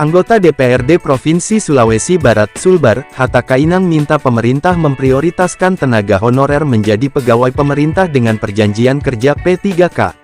Anggota DPRD Provinsi Sulawesi Barat Sulbar, Hatta Kainang minta pemerintah memprioritaskan tenaga honorer menjadi pegawai pemerintah dengan perjanjian kerja P3K.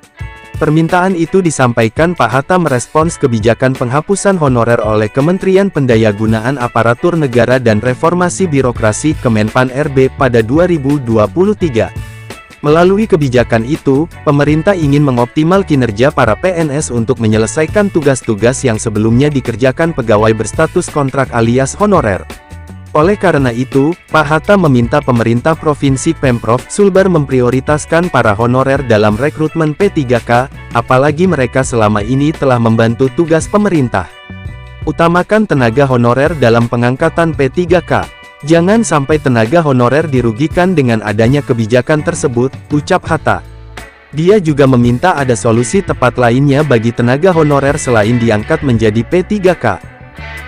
Permintaan itu disampaikan Pak Hatta merespons kebijakan penghapusan honorer oleh Kementerian Pendayagunaan Aparatur Negara dan Reformasi Birokrasi Kemenpan RB pada 2023. Melalui kebijakan itu, pemerintah ingin mengoptimal kinerja para PNS untuk menyelesaikan tugas-tugas yang sebelumnya dikerjakan pegawai berstatus kontrak alias honorer. Oleh karena itu, Pak Hatta meminta pemerintah Provinsi Pemprov Sulbar memprioritaskan para honorer dalam rekrutmen P3K, apalagi mereka selama ini telah membantu tugas pemerintah. Utamakan tenaga honorer dalam pengangkatan P3K. Jangan sampai tenaga honorer dirugikan dengan adanya kebijakan tersebut, ucap Hatta. Dia juga meminta ada solusi tepat lainnya bagi tenaga honorer selain diangkat menjadi P3K.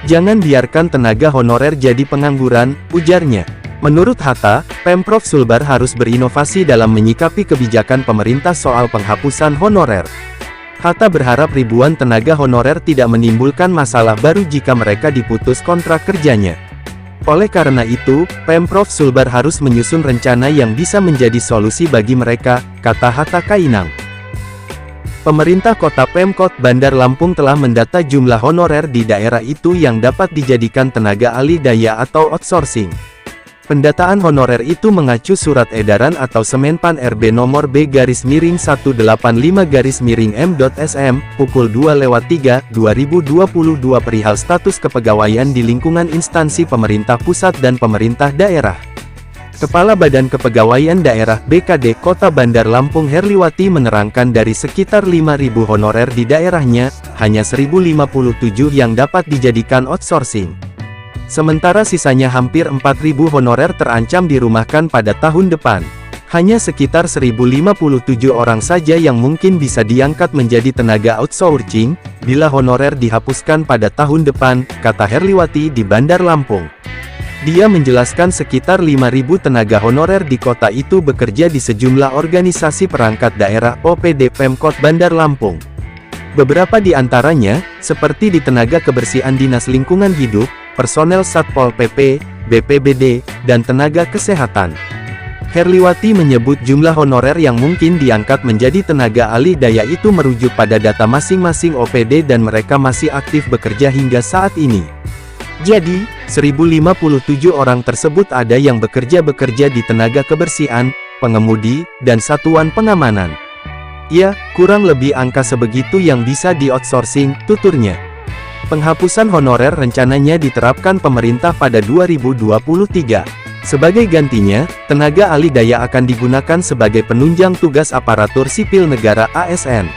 Jangan biarkan tenaga honorer jadi pengangguran, ujarnya. Menurut Hatta, Pemprov Sulbar harus berinovasi dalam menyikapi kebijakan pemerintah soal penghapusan honorer. Hatta berharap ribuan tenaga honorer tidak menimbulkan masalah baru jika mereka diputus kontrak kerjanya. Oleh karena itu, Pemprov Sulbar harus menyusun rencana yang bisa menjadi solusi bagi mereka, kata Hatta Kainang. Pemerintah Kota Pemkot Bandar Lampung telah mendata jumlah honorer di daerah itu yang dapat dijadikan tenaga alih daya atau outsourcing. Pendataan honorer itu mengacu surat edaran atau Semenpan RB nomor B-miring185-M.SM, pukul 2:03, 2022 perihal status kepegawaian di lingkungan instansi pemerintah pusat dan pemerintah daerah. Kepala Badan Kepegawaian Daerah BKD Kota Bandar Lampung Herliwati menerangkan dari sekitar 5.000 honorer di daerahnya, hanya 1.057 yang dapat dijadikan outsourcing. Sementara sisanya hampir 4.000 honorer terancam dirumahkan pada tahun depan. Hanya sekitar 1.057 orang saja yang mungkin bisa diangkat menjadi tenaga outsourcing, bila honorer dihapuskan pada tahun depan, kata Herliwati di Bandar Lampung. Dia menjelaskan sekitar 5.000 tenaga honorer di kota itu bekerja di sejumlah organisasi perangkat daerah OPD Pemkot Bandar Lampung. Beberapa di antaranya, seperti di tenaga kebersihan Dinas Lingkungan Hidup, personel Satpol PP, BPBD, dan tenaga kesehatan. Herliwati menyebut jumlah honorer yang mungkin diangkat menjadi tenaga alih daya itu merujuk pada data masing-masing OPD dan mereka masih aktif bekerja hingga saat ini. Jadi, 1.057 orang tersebut ada yang bekerja di tenaga kebersihan, pengemudi, dan satuan pengamanan. Ya, kurang lebih angka sebegitu yang bisa di-outsourcing, tuturnya. Penghapusan honorer rencananya diterapkan pemerintah pada 2023. Sebagai gantinya, tenaga alih daya akan digunakan sebagai penunjang tugas aparatur sipil negara ASN.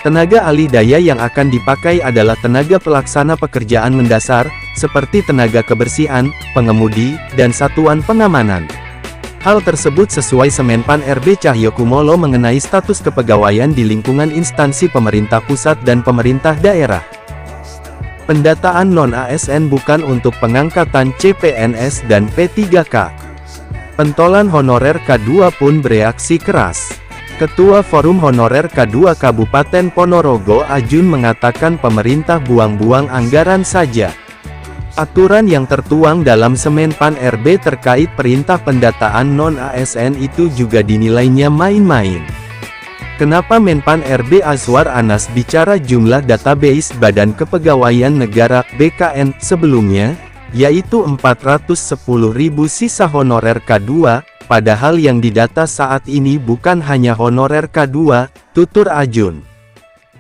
Tenaga alih daya yang akan dipakai adalah tenaga pelaksana pekerjaan mendasar, seperti tenaga kebersihan, pengemudi, dan satuan pengamanan. Hal tersebut sesuai Semenpan RB Cahyokumolo mengenai status kepegawaian di lingkungan instansi pemerintah pusat dan pemerintah daerah. Pendataan non-ASN bukan untuk pengangkatan CPNS dan P3K. Pentolan honorer K2 pun bereaksi keras. Ketua Forum Honorer K2 Kabupaten Ponorogo Ajun mengatakan pemerintah buang-buang anggaran saja. Aturan yang tertuang dalam Semenpan RB terkait perintah pendataan non-ASN itu juga dinilainya main-main. Kenapa Menpan RB Azwar Anas bicara jumlah database Badan Kepegawaian Negara (BKN) sebelumnya, yaitu 410.000 sisa honorer K2, padahal yang didata saat ini bukan hanya honorer K2, tutur Ajun.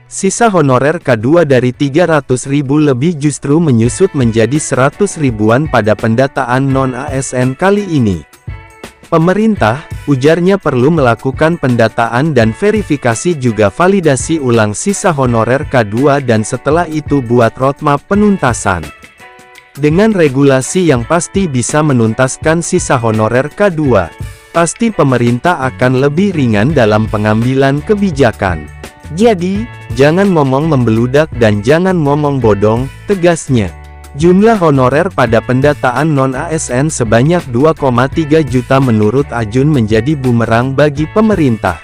Sisa honorer K2 dari 300.000 lebih justru menyusut menjadi 100 ribuan pada pendataan non-ASN kali ini. Pemerintah, ujarnya perlu melakukan pendataan dan verifikasi juga validasi ulang sisa honorer K2 dan setelah itu buat roadmap penuntasan. Dengan regulasi yang pasti bisa menuntaskan sisa honorer K2, pasti pemerintah akan lebih ringan dalam pengambilan kebijakan. Jadi, jangan ngomong membeludak dan jangan ngomong bodong, tegasnya. Jumlah honorer pada pendataan non-ASN sebanyak 2,3 juta menurut Ajun menjadi bumerang bagi pemerintah.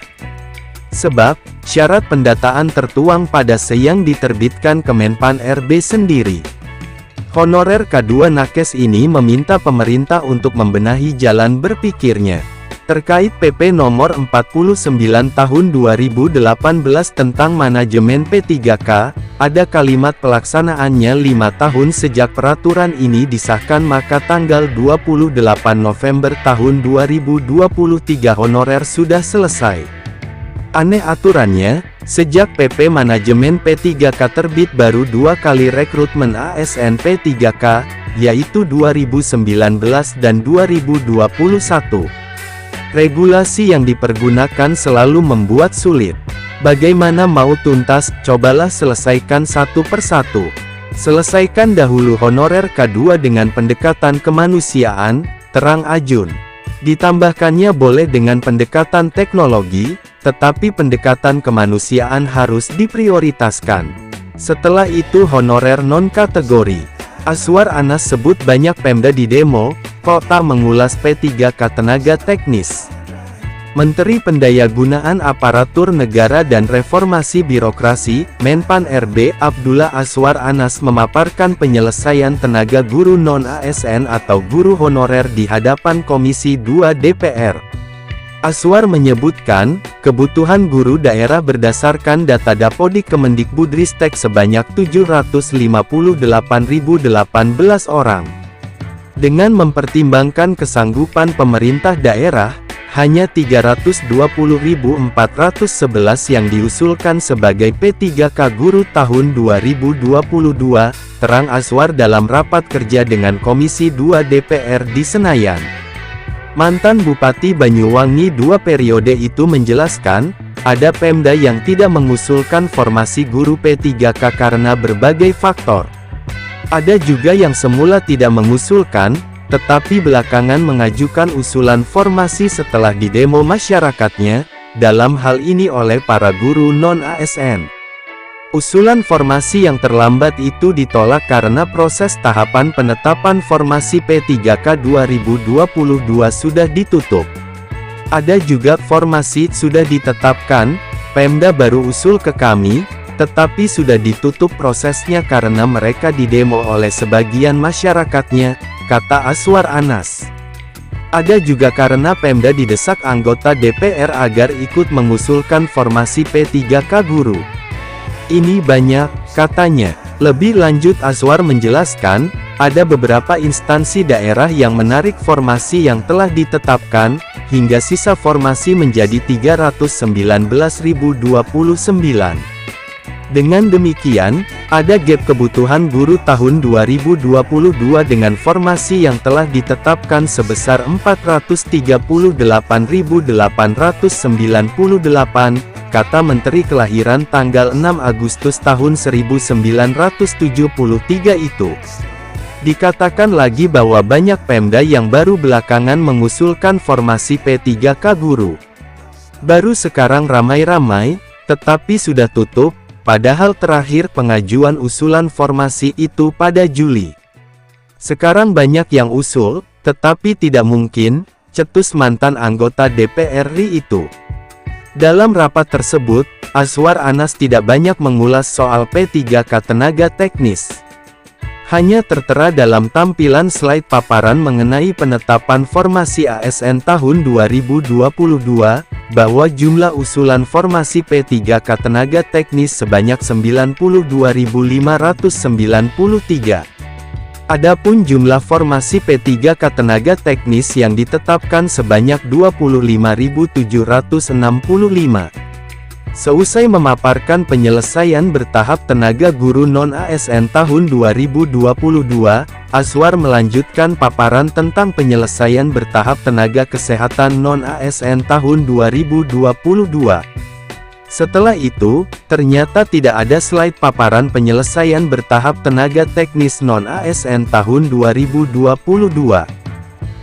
Sebab, syarat pendataan tertuang pada yang diterbitkan Kemenpan RB sendiri. Honorer K2 nakes ini meminta pemerintah untuk membenahi jalan berpikirnya. Terkait PP nomor 49 tahun 2018 tentang manajemen P3K, ada kalimat pelaksanaannya 5 tahun sejak peraturan ini disahkan, maka tanggal 28 November tahun 2023 honorer sudah selesai. Aneh aturannya, sejak PP manajemen P3K terbit baru 2 kali rekrutmen ASN P3K, yaitu 2019 dan 2021. Regulasi yang dipergunakan selalu membuat sulit. Bagaimana mau tuntas, cobalah selesaikan satu persatu. Selesaikan dahulu honorer K2 dengan pendekatan kemanusiaan, terang Ajun. Ditambahkannya boleh dengan pendekatan teknologi, tetapi pendekatan kemanusiaan harus diprioritaskan. Setelah itu honorer non-kategori. Aswar Anas sebut banyak Pemda di demo, kok tak mengulas P3K tenaga teknis. Menteri Pendayagunaan Aparatur Negara dan Reformasi Birokrasi, Menpan RB Abdullah Aswar Anas memaparkan penyelesaian tenaga guru non-ASN atau guru honorer di hadapan Komisi 2 DPR. Aswar menyebutkan, kebutuhan guru daerah berdasarkan data Dapodik Kemendikbudristek sebanyak 758.018 orang. Dengan mempertimbangkan kesanggupan pemerintah daerah, hanya 320.411 yang diusulkan sebagai P3K guru tahun 2022, terang Aswar dalam rapat kerja dengan Komisi 2 DPR di Senayan. Mantan Bupati Banyuwangi 2 periode itu menjelaskan, ada Pemda yang tidak mengusulkan formasi guru P3K karena berbagai faktor. Ada juga yang semula tidak mengusulkan, tetapi belakangan mengajukan usulan formasi setelah didemo masyarakatnya, dalam hal ini oleh para guru non-ASN. Usulan formasi yang terlambat itu ditolak karena proses tahapan penetapan formasi P3K 2022 sudah ditutup. Ada juga formasi sudah ditetapkan, Pemda baru usul ke kami, tetapi sudah ditutup prosesnya karena mereka didemo oleh sebagian masyarakatnya, kata Aswar Anas. Ada juga karena Pemda didesak anggota DPR agar ikut mengusulkan formasi P3K guru. Ini banyak, katanya. Lebih lanjut Aswar menjelaskan, ada beberapa instansi daerah yang menarik formasi yang telah ditetapkan, hingga sisa formasi menjadi 319.029. Dengan demikian, ada gap kebutuhan guru tahun 2022 dengan formasi yang telah ditetapkan sebesar 438.898, kata Menteri kelahiran tanggal 6 Agustus tahun 1973 itu. Dikatakan lagi bahwa banyak Pemda yang baru belakangan mengusulkan formasi P3K guru. Baru sekarang ramai-ramai, tetapi sudah tutup. Padahal terakhir pengajuan usulan formasi itu pada Juli. Sekarang banyak yang usul, tetapi tidak mungkin, cetus mantan anggota DPR RI itu. Dalam rapat tersebut, Aswar Anas tidak banyak mengulas soal P3K tenaga teknis. Hanya tertera dalam tampilan slide paparan mengenai penetapan formasi ASN tahun 2022, bahwa jumlah usulan formasi P3K tenaga teknis sebanyak 92.593. Adapun jumlah formasi P3K tenaga teknis yang ditetapkan sebanyak 25.765. Seusai memaparkan penyelesaian bertahap tenaga guru non-ASN tahun 2022, Aswar melanjutkan paparan tentang penyelesaian bertahap tenaga kesehatan non-ASN tahun 2022. Setelah itu, ternyata tidak ada slide paparan penyelesaian bertahap tenaga teknis non-ASN tahun 2022.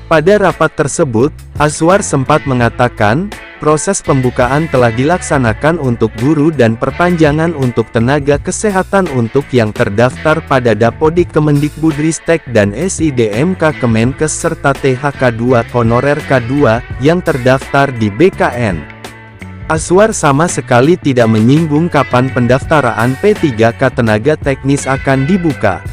Pada rapat tersebut, Aswar sempat mengatakan, proses pembukaan telah dilaksanakan untuk guru dan perpanjangan untuk tenaga kesehatan untuk yang terdaftar pada Dapodik Kemendikbudristek dan SIDMK Kemenkes serta THK2 honorer K2 yang terdaftar di BKN. Aswar sama sekali tidak menyinggung kapan pendaftaran P3K tenaga teknis akan dibuka.